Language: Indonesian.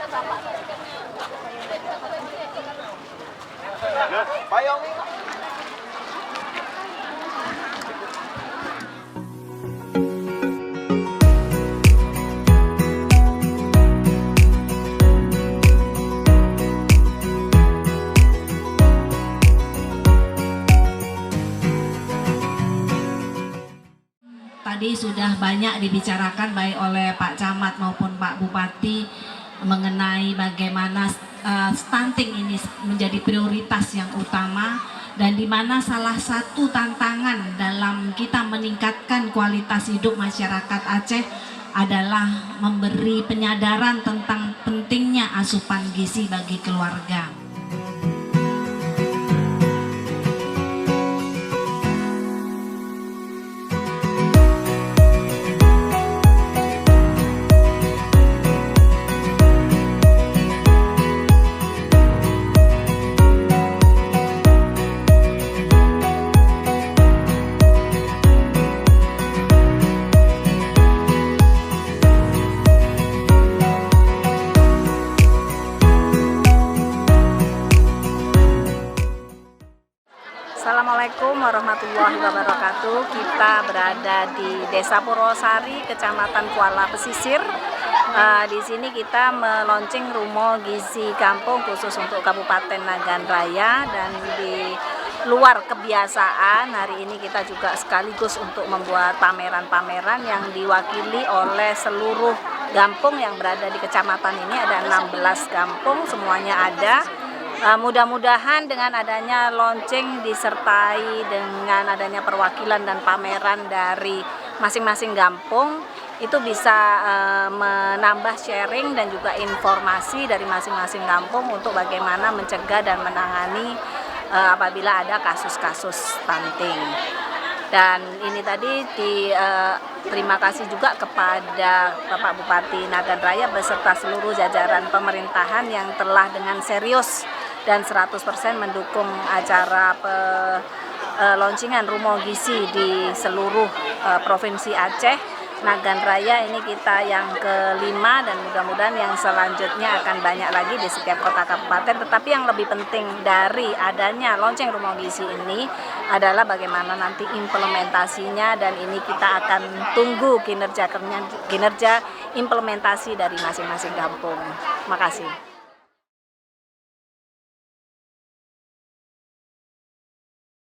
Tadi sudah banyak dibicarakan baik oleh Pak Camat maupun Pak Bupati mengenai bagaimana stunting ini menjadi prioritas yang utama, dan di mana salah satu tantangan dalam kita meningkatkan kualitas hidup masyarakat Aceh adalah memberi penyadaran tentang pentingnya asupan gizi bagi keluarga. Assalamualaikum warahmatullahi wabarakatuh. Kita berada di Desa Purwosari, Kecamatan Kuala Pesisir. Di sini kita meluncing Rumo Gizi Kampung khusus untuk Kabupaten Nagan Raya, dan di luar kebiasaan hari ini kita juga sekaligus untuk membuat pameran-pameran yang diwakili oleh seluruh kampung yang berada di kecamatan ini. Ada 16 kampung, semuanya ada. Mudah-mudahan dengan adanya launching disertai dengan adanya perwakilan dan pameran dari masing-masing kampung, itu bisa menambah sharing dan juga informasi dari masing-masing kampung untuk bagaimana mencegah dan menangani apabila ada kasus-kasus stunting. Dan ini tadi terima kasih juga kepada Bapak Bupati Nagan Raya beserta seluruh jajaran pemerintahan yang telah dengan serius dan 100% mendukung acara launcingan Rumo Gizi di seluruh Provinsi Aceh. Nagan Raya ini kita yang kelima, dan mudah-mudahan yang selanjutnya akan banyak lagi di setiap kota kabupaten. Tetapi yang lebih penting dari adanya launching Rumo Gizi ini adalah bagaimana nanti implementasinya, dan ini kita akan tunggu kinerja implementasi dari masing-masing kampung. Makasih.